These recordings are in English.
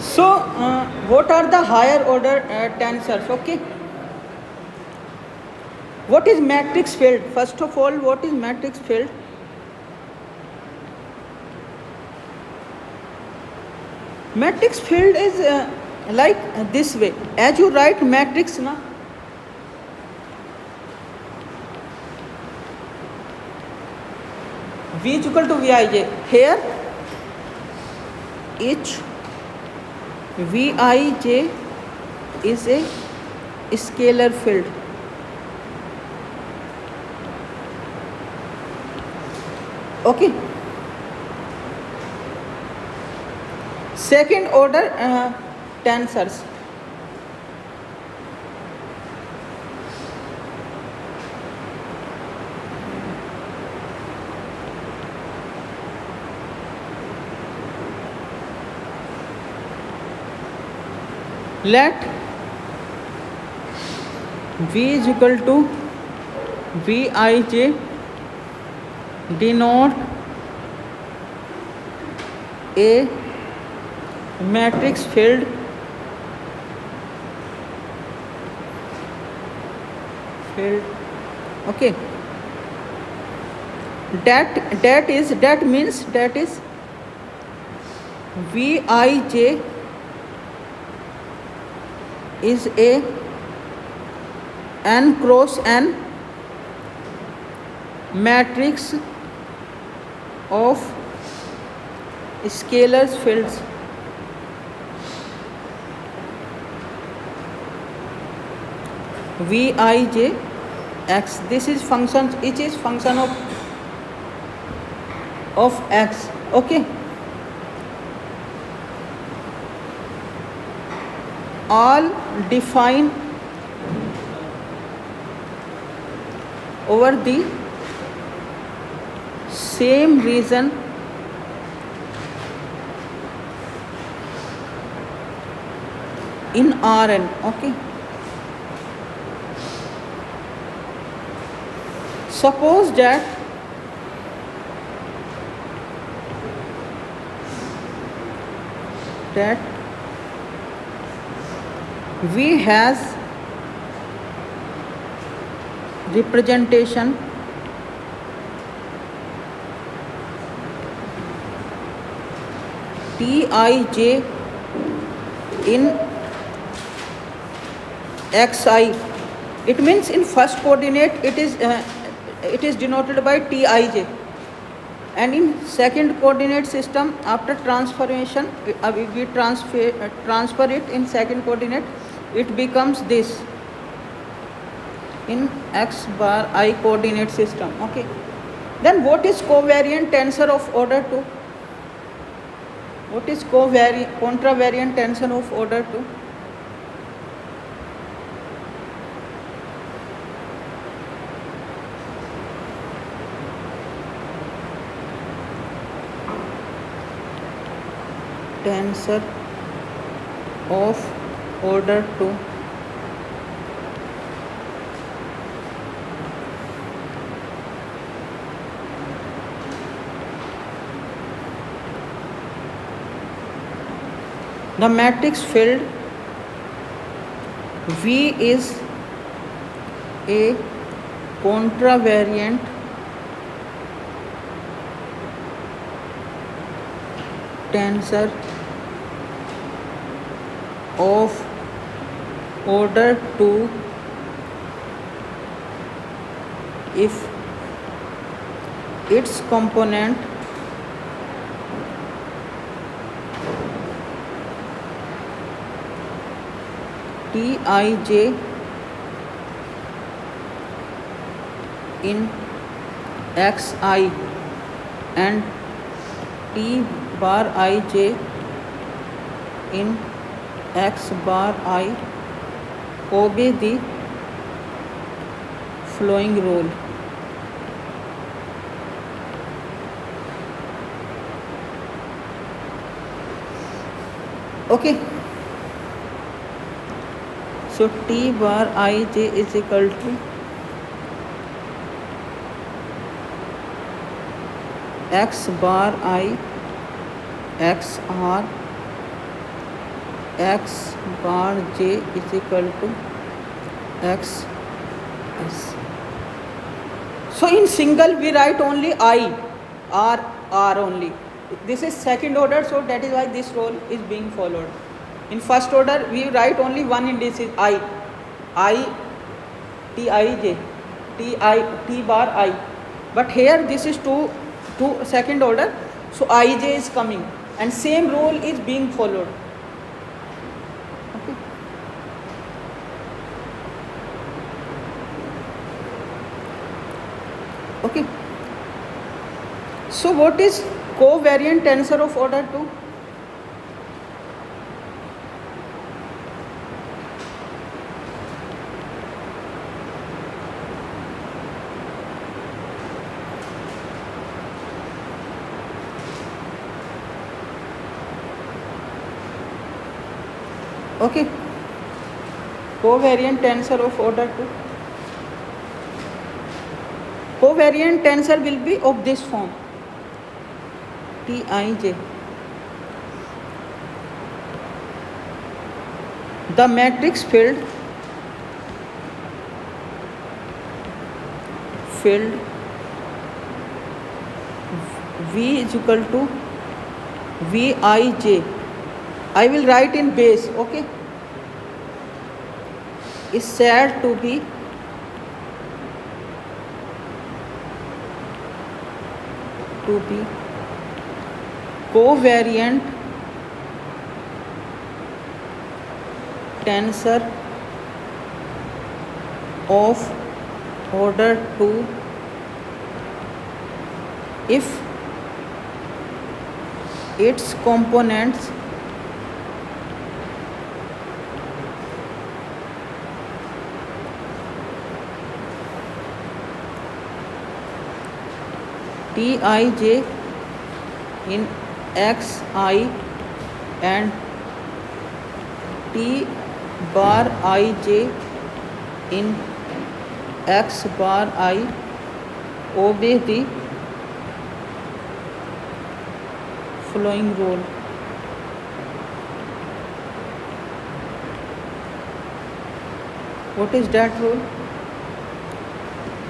So, what are the higher order tensors? Okay. What is matrix field? First of all, what is matrix field? Matrix field is like this way. As you write matrix, na, V is equal to Vij. Here, each Vij is a scalar field. Okay. Second order tensors. Let V is equal to Vij denote a matrix field okay, that means Vij is a n cross n matrix of scalar fields. Vij x, this is function, each is function of x. Okay. All define over the same region in Rn. Okay. Suppose that V has representation Tij in xi. It means in first coordinate it is denoted by Tij, and in second coordinate system after transformation we transfer it in second coordinate, it becomes this in x bar I coordinate system. Okay. Then what is covariant tensor of order 2? What is contravariant tensor of order 2? Tensor of order 2 the matrix field V is a contravariant tensor of order 2 if its component Tij in xi and T bar ij in x bar I obey the following rule. Okay. So T bar ij is equal to x bar I x r x bar j is equal to x s. So in single we write only I or R only. This is second order, so that is why this rule is being followed. In first order we write only one indices I T I j T bar I, but here this is two second order, so ij is coming and same rule is being followed. Okay. Okay. So what is covariant tensor of order 2? Okay, covariant tensor of order 2. Covariant tensor will be of this form, Tij. The matrix filled V is equal to Vij. I will write in base, okay, is said to be covariant tensor of order 2 if its components Tij in xi and T bar ij in x bar I obey the following rule. What is that rule?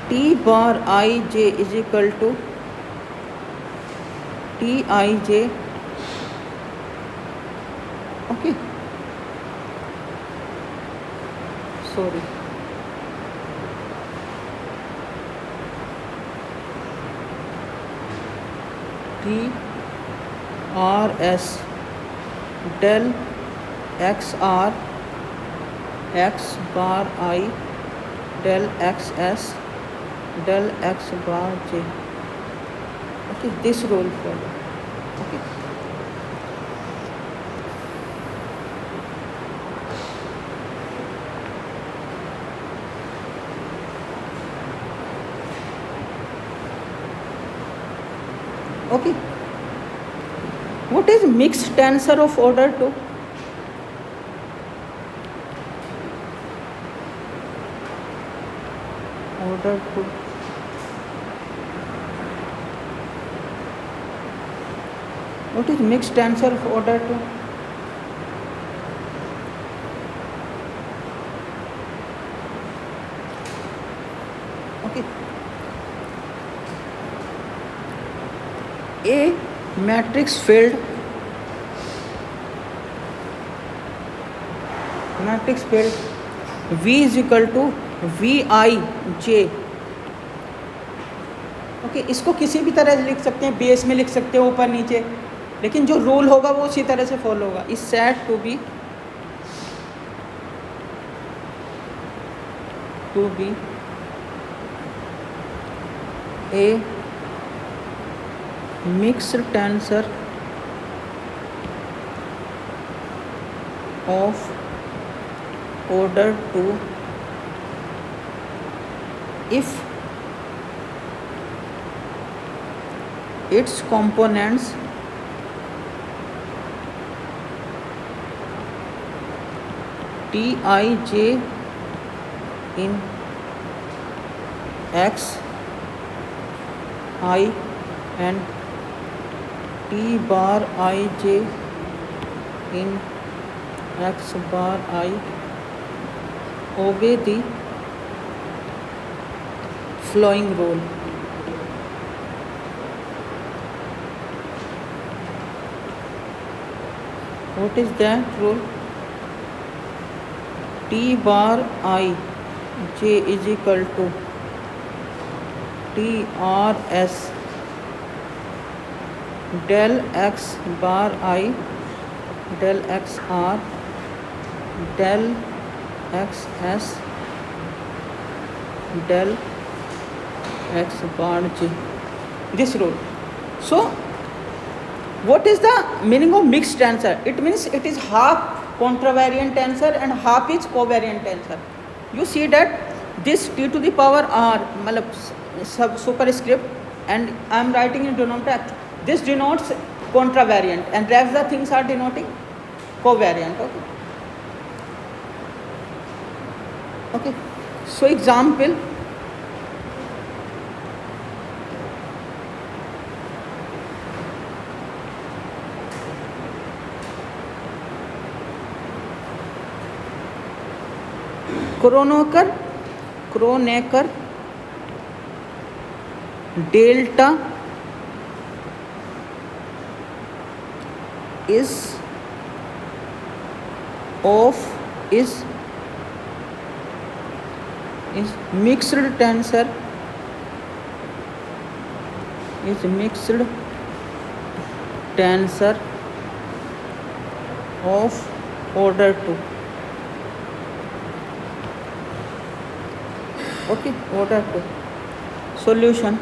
T bar ij is equal to Tij. Okay, sorry, TRS del XR x bar I del XS del x bar j. Okay, this rule follow. Okay. Okay. What is mixed tensor of order 2? Order 2. What is mixed tensor of order 2? Okay. A matrix filled V is equal to Vij. Okay, इसको किसी भी तरह से लिख सकते हैं, base में लिख सकते हैं, ऊपर नीचे, लेकिन जो रूल होगा वो उसी तरह से फॉलो होगा. Is said to be a mixed tensor of order 2 if its components Tij in x I and T bar ij in x bar I obey the flowing rule. What is that rule? T bar I j is equal to T R S del x bar I del x R del x S del x bar j. This rule. So what is the meaning of mixed tensor? It means it is half contravariant tensor and half is covariant tensor. You see that this t to the power r sub superscript and I am writing in denominator. This denotes contravariant and rest the things are denoting covariant. Okay. So example. Kronecker delta is mixed tensor of order 2. Okay, order 2. Solution.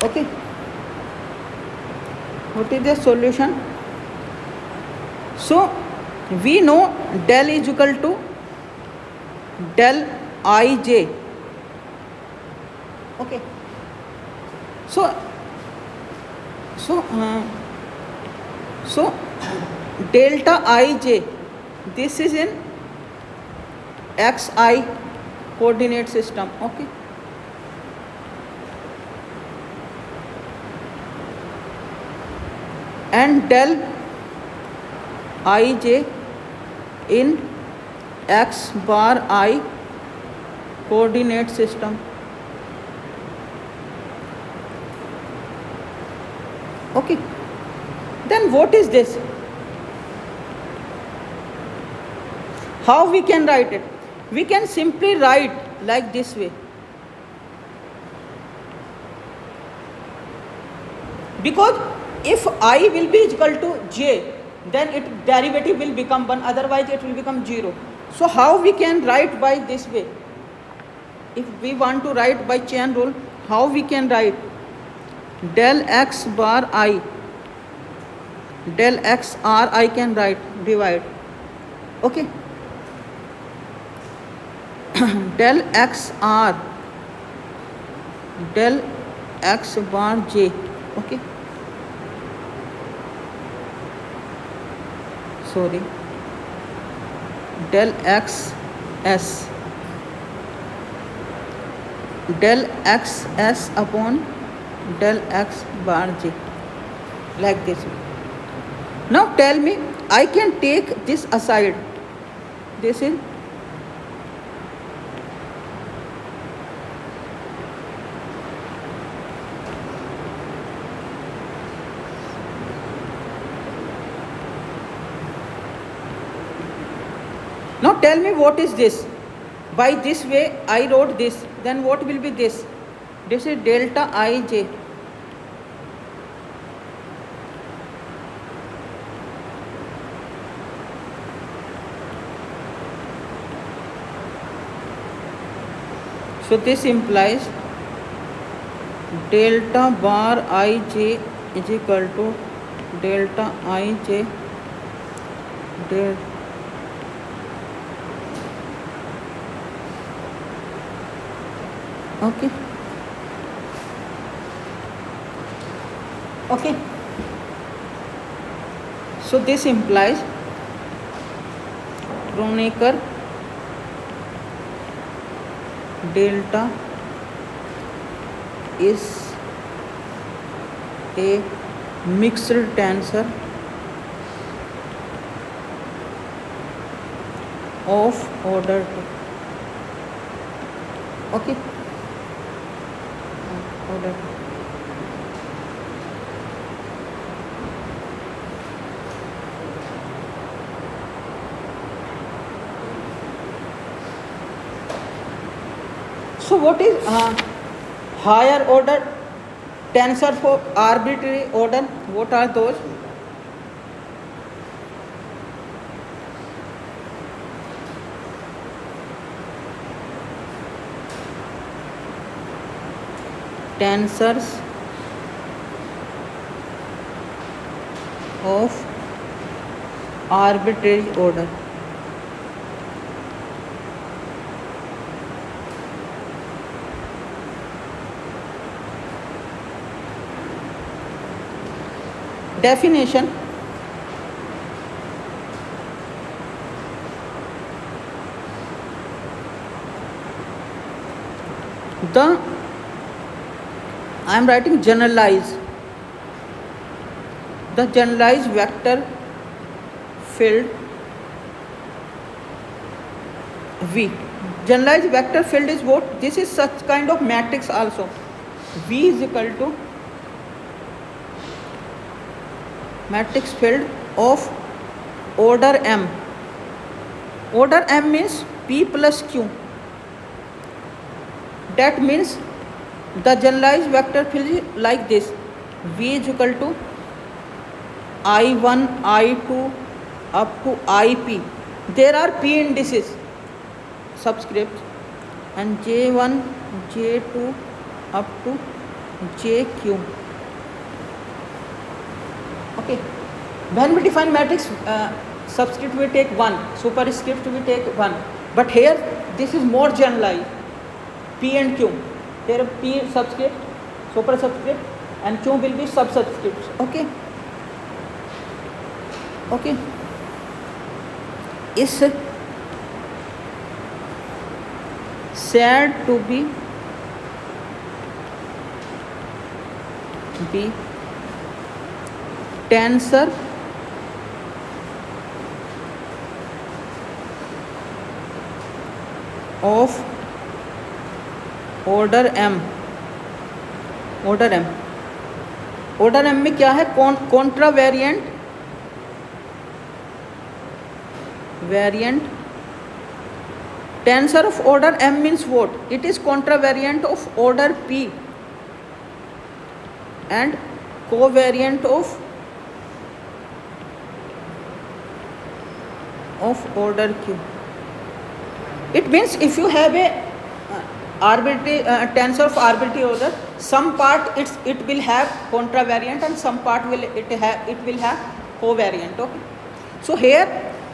Okay. What is the solution? So we know del is equal to del ij. Okay. So delta ij, this is in xi coordinate system. Okay. And del ij in x bar I coordinate system. Okay. Then what is this? How we can write it? We can simply write like this way. Because if I will be equal to j, then its derivative will become 1, otherwise it will become 0. So how we can write by this way? If we want to write by chain rule, how we can write? Del x bar I, del x r I can write, divide. Okay. Del x r, del x bar j. Okay. Sorry. Del x s, del x s upon del x bar j, like this. Now tell me, I can take this aside. This is now tell me what is this? By this way I wrote this, then what will be this? This is delta ij. So this implies delta bar ij is equal to delta ij del okay. Okay. So this implies Kronecker delta is a mixed tensor of order 2. Okay, order 2. So what is higher order tensor for arbitrary order? What are those? Tensors of arbitrary order. Definition: I am writing generalized. The generalized vector field V. Generalized vector field is what? This is such kind of matrix also. V is equal to matrix field of order M. Order M means P plus Q. That means the generalized vector field is like this. V is equal to I1, I2 up to IP. There are P indices, subscript, and J1, J2 up to JQ. Okay. When we define matrix, subscript we take 1, superscript we take 1. But here this is more generalized. P and Q. There P subscript, superscript, and Q will be subscripts. Okay. Okay. Is said to be tensor of order M. order M. order M में क्या है? Contra variant tensor of order M means what? It is contravariant of order P and covariant of order Q. It means if you have a arbitrary tensor of arbitrary order, some part it will have contravariant and some part will have covariant. Okay. So here,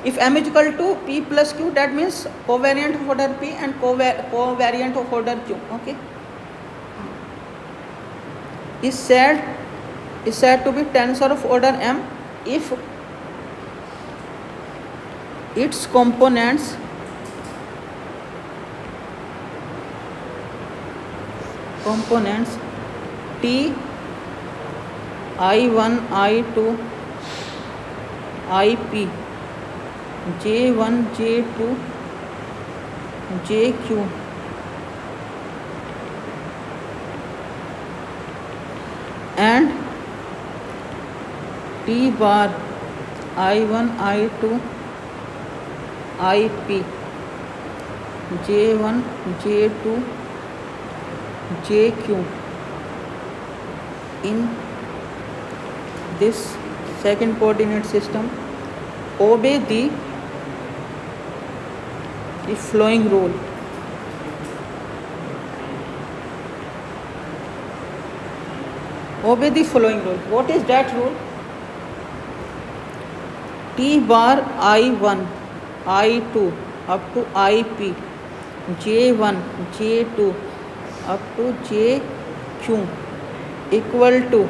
if M is equal to P plus Q, that means covariant of order P and covariant of order Q. Okay. Is said to be tensor of order M if its components T, I1, I2, IP, J1, J2, JQ and T bar I1, I2, IP, J1, J2, JQ in this second coordinate system obey the following rule. Obey the following rule. What is that rule? T bar I1, I2 up to IP, J1, J2 up to JQ equal to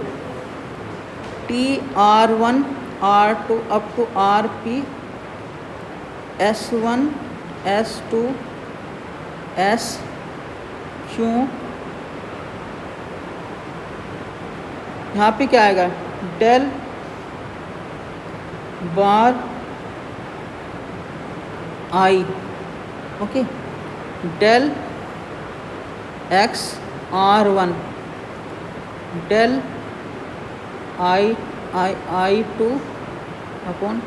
T R1, R2 up to RP, S1, S2, SQ यहाँ पे क्या आएगा, del bar i, okay, del x r one, del i two upon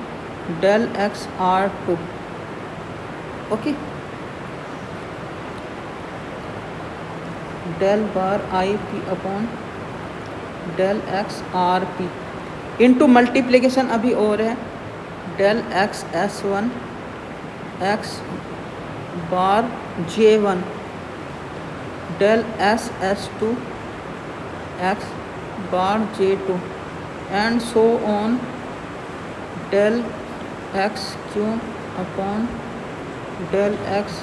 del x r two, okay, del bar i p upon del x r p into multiplication अभी और है, del x s one x bar j one, del s s two x bar j two, and so on del x q upon del x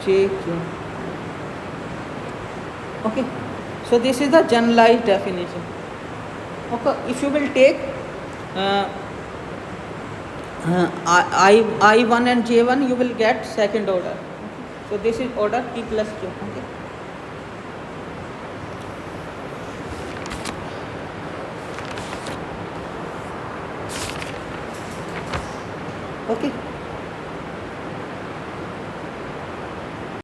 j q, okay. So this is the generalized definition. Okay, if you will take I1 and J1, you will get second order. Okay. So this is order P plus Q. Okay. Okay.